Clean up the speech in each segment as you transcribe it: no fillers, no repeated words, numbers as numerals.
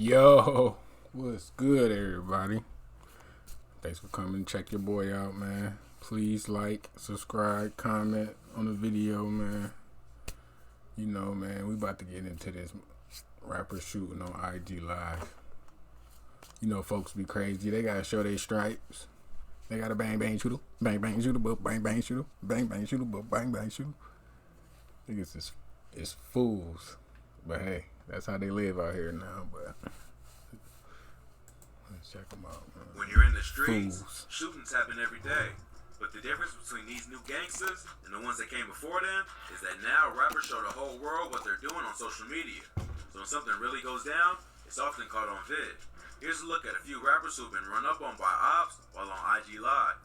Yo, what's good, everybody? Thanks for coming. Check your boy out, man. Please like, subscribe, comment on the video, man. You know, man, we about to get into this rapper shooting on IG Live. You know, folks be crazy. They gotta show their stripes. They gotta bang bang shooter, bang bang shooter, but bang bang shooter, bang bang shooter, but bang bang shooter. I think it's fools, but hey, that's how they live out here now. But let's check them out, man. When you're in the streets, Fools. shootings happen every day. But the difference between these new gangsters and the ones that came before them is that now rappers show the whole world what they're doing on social media. So when something really goes down, it's often caught on vid. Here's a look at a few rappers who've been run up on by ops while on IG Live.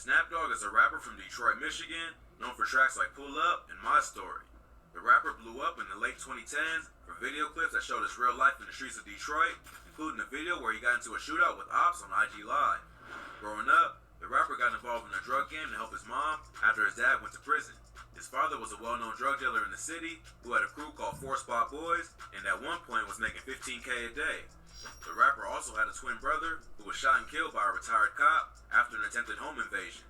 Snapdog is a rapper from Detroit, Michigan, known for tracks like Pull Up and My Story. The rapper blew up in the late 2010s for video clips that showed his real life in the streets of Detroit, including a video where he got into a shootout with ops on IG Live. Growing up, the rapper got involved in a drug game to help his mom after his dad went to prison. His father was a well-known drug dealer in the city who had a crew called Four Spot Boys and at one point was making $15K a day. The rapper also had a twin brother who was shot and killed by a retired cop after an attempted home invasion.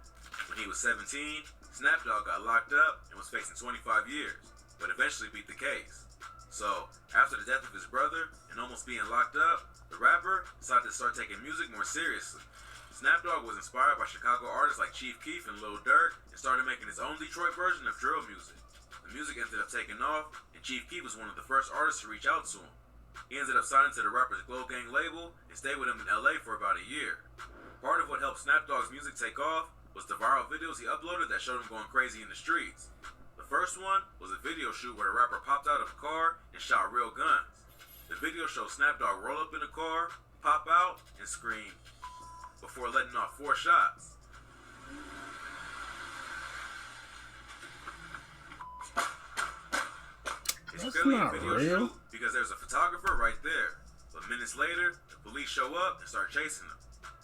When he was 17, Snapdog got locked up and was facing 25 years, but eventually beat the case. So, after the death of his brother and almost being locked up, the rapper decided to start taking music more seriously. Snapdog was inspired by Chicago artists like Chief Keef and Lil Durk and started making his own Detroit version of drill music. The music ended up taking off, and Chief Keef was one of the first artists to reach out to him. He ended up signing to the rapper's Glow Gang label and stayed with him in LA for about a year. Part of what helped Snapdog's music take off was the viral videos he uploaded that showed him going crazy in the streets. The first one was a video shoot where the rapper popped out of a car and shot real guns. The video shows Snapdog roll up in a car, pop out, and scream before letting off 4 shots. It's That's clearly a not video real. shoot because there's a photographer right there. But minutes later, the police show up and start chasing him.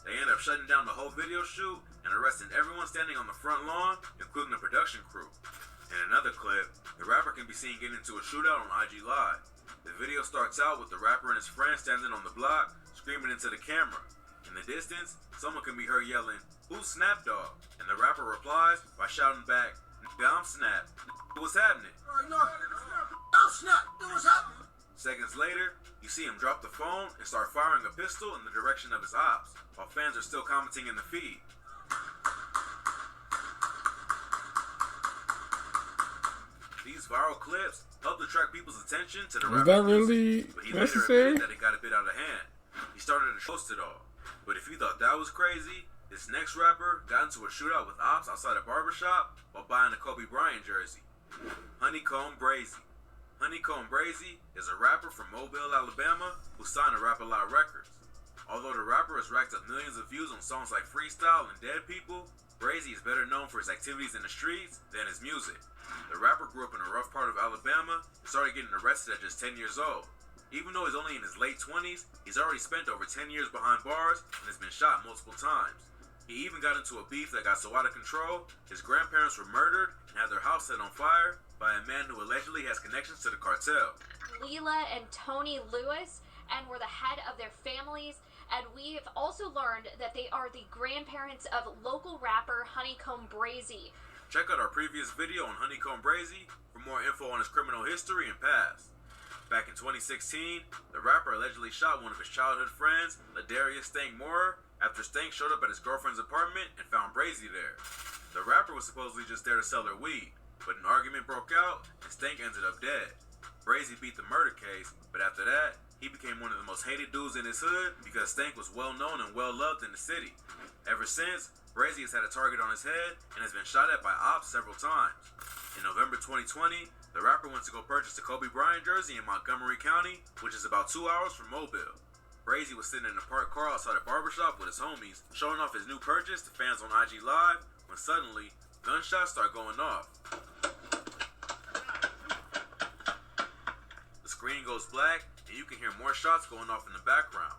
They end up shutting down the whole video shoot and arresting everyone standing on the front lawn, including the production crew. In another clip, the rapper can be seen getting into a shootout on IG Live. The video starts out with the rapper and his friend standing on the block, screaming into the camera. In the distance, someone can be heard yelling, "Who's Snapdog?" And the rapper replies by shouting back, "Nigga, I'm Snap. What's happening?" I'm Snap. What's happening? Seconds later, you see him drop the phone and start firing a pistol in the direction of his ops, while fans are still commenting in the feed. These viral clips helped attract people's attention to the Was rapper's that music, really but he later necessary? admitted that it got a bit out of hand. He started to post it all. But if you thought that was crazy, this next rapper got into a shootout with ops outside a barbershop while buying a Kobe Bryant jersey. Honeycomb Brazy. Honeycomb Brazy is a rapper from Mobile, Alabama, who signed to Rap-A-Lot Records. Although the rapper has racked up millions of views on songs like Freestyle and Dead People, Brazy is better known for his activities in the streets than his music. The rapper grew up in a rough part of Alabama and started getting arrested at just 10 years old. Even though he's only in his late 20s, he's already spent over 10 years behind bars and has been shot multiple times. He even got into a beef that got so out of control, his grandparents were murdered and had their house set on fire by a man who allegedly has connections to the cartel. Leela and Tony Lewis, and were the head of their families. And we've also learned that they are the grandparents of local rapper Honeycomb Brazy. Check out our previous video on Honeycomb Brazy for more info on his criminal history and past. Back in 2016, the rapper allegedly shot one of his childhood friends, Ladarius Stank Moorer, after Stank showed up at his girlfriend's apartment and found Brazy there. The rapper was supposedly just there to sell her weed, but an argument broke out and Stank ended up dead. Brazy beat the murder case, but after that, he became one of the most hated dudes in his hood because Stank was well known and well loved in the city. Ever since, Brazy has had a target on his head and has been shot at by ops several times. In November 2020, the rapper went to go purchase a Kobe Bryant jersey in Montgomery County, which is about 2 hours from Mobile. Brazy was sitting in a parked car outside a barbershop with his homies, showing off his new purchase to fans on IG Live, when suddenly, gunshots start going off. The screen goes black, and you can hear more shots going off in the background.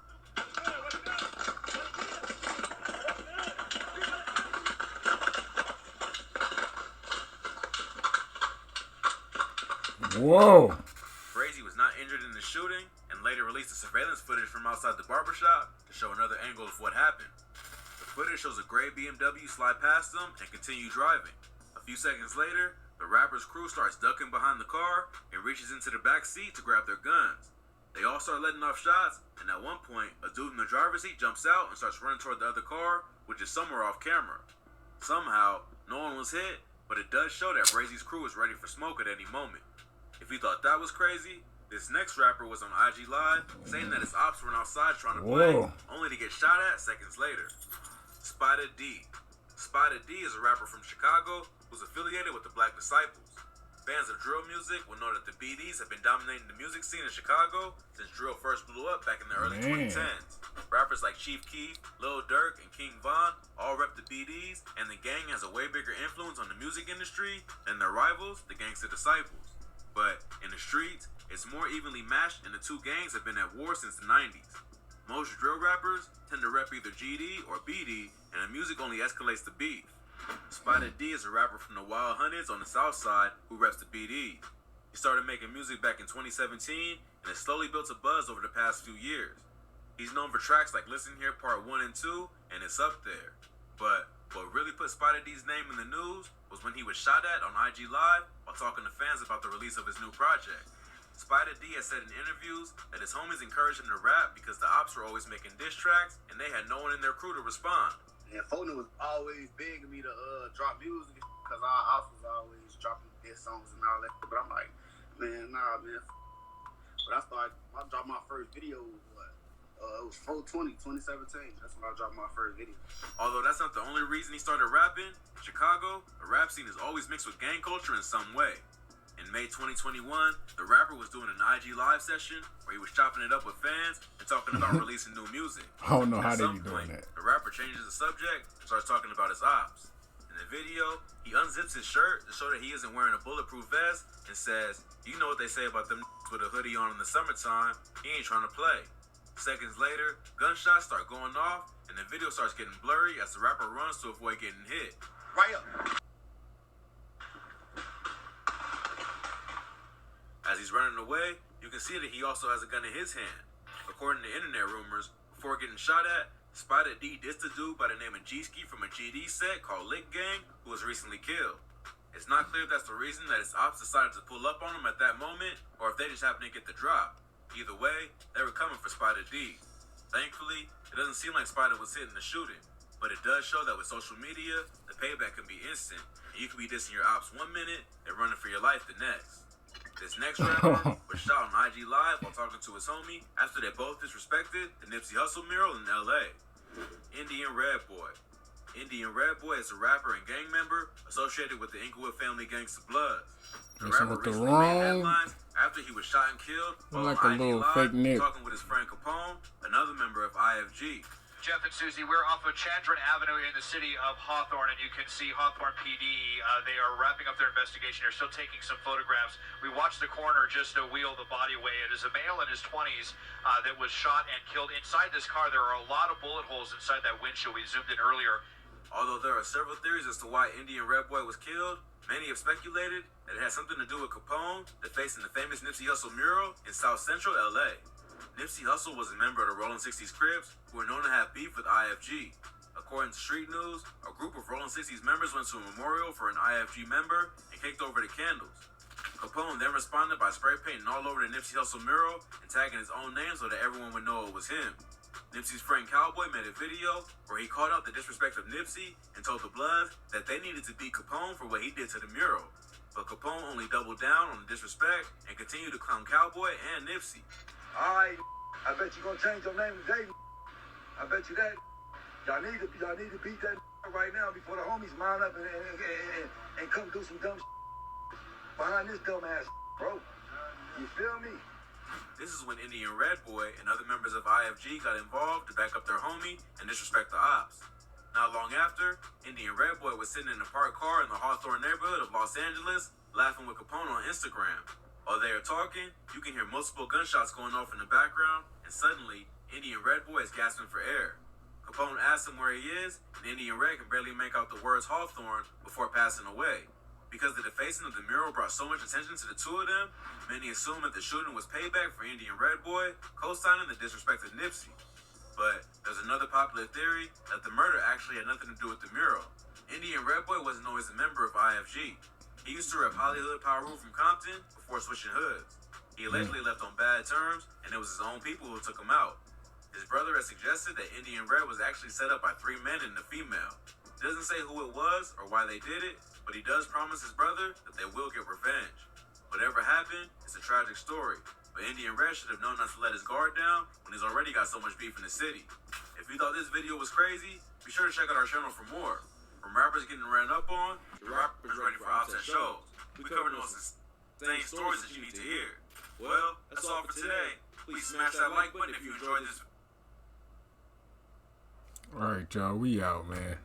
Whoa. Brazy was not injured in the shooting and later released the surveillance footage from outside the barbershop to show another angle of what happened. The footage shows a gray BMW slide past them and continue driving. A few seconds later, the rapper's crew starts ducking behind the car and reaches into the back seat to grab their guns. They all start letting off shots, and at one point, a dude in the driver's seat jumps out and starts running toward the other car, which is somewhere off camera. Somehow, no one was hit, but it does show that Brazy's crew is ready for smoke at any moment. If you thought that was crazy, this next rapper was on IG Live saying that his ops were outside trying to play, only to get shot at seconds later. Spider D. Spider D is a rapper from Chicago who's affiliated with the Black Disciples. Fans of drill music will know that the BDs have been dominating the music scene in Chicago since drill first blew up back in the early 2010s. Rappers like Chief Keef, Lil Durk, and King Von all rep the BDs, and the gang has a way bigger influence on the music industry than their rivals, the Gangsta Disciples. But in the streets, it's more evenly matched, and the two gangs have been at war since the 90s. Most drill rappers tend to rep either GD or BD, and the music only escalates the beef. Spider D is a rapper from the Wild Hundreds on the south side who reps the BD. He started making music back in 2017 and has slowly built a buzz over the past few years. He's known for tracks like Listen Here Part 1 and 2, and it's up there. But what really put Spider D's name in the news was when he was shot at on IG Live while talking to fans about the release of his new project. Spider D has said in interviews that his homies encouraged him to rap because the ops were always making diss tracks and they had no one in their crew to respond. And Foden was always begging me to drop music because our ops was always dropping diss songs and all that. But I'm like, man, nah, man. But I dropped my first video, it was 4/20, 2017. That's when I dropped my first video. Although that's not the only reason he started rapping, in Chicago, the rap scene is always mixed with gang culture in some way. In May 2021, the rapper was doing an IG Live session where he was chopping it up with fans and talking about releasing new music. I don't know how they be doing that. The rapper changes the subject and starts talking about his ops. In the video, he unzips his shirt to show that he isn't wearing a bulletproof vest and says, "You know what they say about them with a hoodie on in the summertime, he ain't trying to play." Seconds later, gunshots start going off and the video starts getting blurry as the rapper runs to avoid getting hit. Right up. As he's running away, you can see that he also has a gun in his hand. According to internet rumors, before getting shot at, Spider D dissed a dude by the name of G-Ski from a GD set called Lick Gang, who was recently killed. It's not clear if that's the reason that his ops decided to pull up on him at that moment, or if they just happened to get the drop. Either way, they were coming for Spider D. Thankfully, it doesn't seem like Spider was hitting the shooting, but it does show that with social media, the payback can be instant, and you can be dissing your ops 1 minute and running for your life the next. This next rapper was shot on IG Live while talking to his homie after they both disrespected the Nipsey Hussle mural in LA. Indian Red Boy. Indian Red Boy is a rapper and gang member associated with the Inglewood family Gangsta Bloods. The rapper recently made headlines after he was shot and killed while like on a IG little Live fake Nick. talking with his friend Capone, another member of IFG. Jeff and Susie, we're off of Chandran Avenue in the city of Hawthorne, and you can see Hawthorne PD. They are wrapping up their investigation. They're still taking some photographs. We watched the coroner just wheel the body away. It is a male in his 20s that was shot and killed. Inside this car, there are a lot of bullet holes inside that windshield. We zoomed in earlier. Although there are several theories as to why Indian Red Boy was killed, many have speculated that it had something to do with Capone, the face in the famous Nipsey Hussle mural in South Central LA. Nipsey Hussle was a member of the Rolling 60s Crips, who were known to have beef with IFG. According to Street News, a group of Rolling 60s members went to a memorial for an IFG member and kicked over the candles. Capone then responded by spray painting all over the Nipsey Hussle mural and tagging his own name so that everyone would know it was him. Nipsey's friend Cowboy made a video where he called out the disrespect of Nipsey and told the Bloods that they needed to beat Capone for what he did to the mural. But Capone only doubled down on the disrespect and continued to clown Cowboy and Nipsey. Alright, I bet you gonna change your name today. I bet you that. Y'all need to beat that right now before the homies mount up and come do some dumb behind this dumb ass, bro. You feel me? This is when Indian Red Boy and other members of IFG got involved to back up their homie and disrespect the ops. Not long after, Indian Red Boy was sitting in a parked car in the Hawthorne neighborhood of Los Angeles, laughing with Capone on Instagram. While they are talking, you can hear multiple gunshots going off in the background, and suddenly, Indian Red Boy is gasping for air. Capone asks him where he is, and Indian Red can barely make out the words Hawthorne before passing away. Because the defacing of the mural brought so much attention to the two of them, many assumed that the shooting was payback for Indian Red Boy, co-signing the disrespect of Nipsey. But there's another popular theory that the murder actually had nothing to do with the mural. Indian Red Boy wasn't always a member of IFG. He used to rep Hollywood Power Rule from Compton before switching hoods. He allegedly left on bad terms, and it was his own people who took him out. His brother has suggested that Indian Red was actually set up by 3 men and a female. He doesn't say who it was or why they did it, but he does promise his brother that they will get revenge. Whatever happened, it's a tragic story, but Indian Red should have known not to let his guard down when he's already got so much beef in the city. If you thought this video was crazy, be sure to check out our channel for more. From rappers getting ran up on, to rappers ready for Offset shows. We cover the most insane stories that you need to hear. Well, that's all for today. Please smash that like button if you enjoyed this. All right, y'all. We out, man.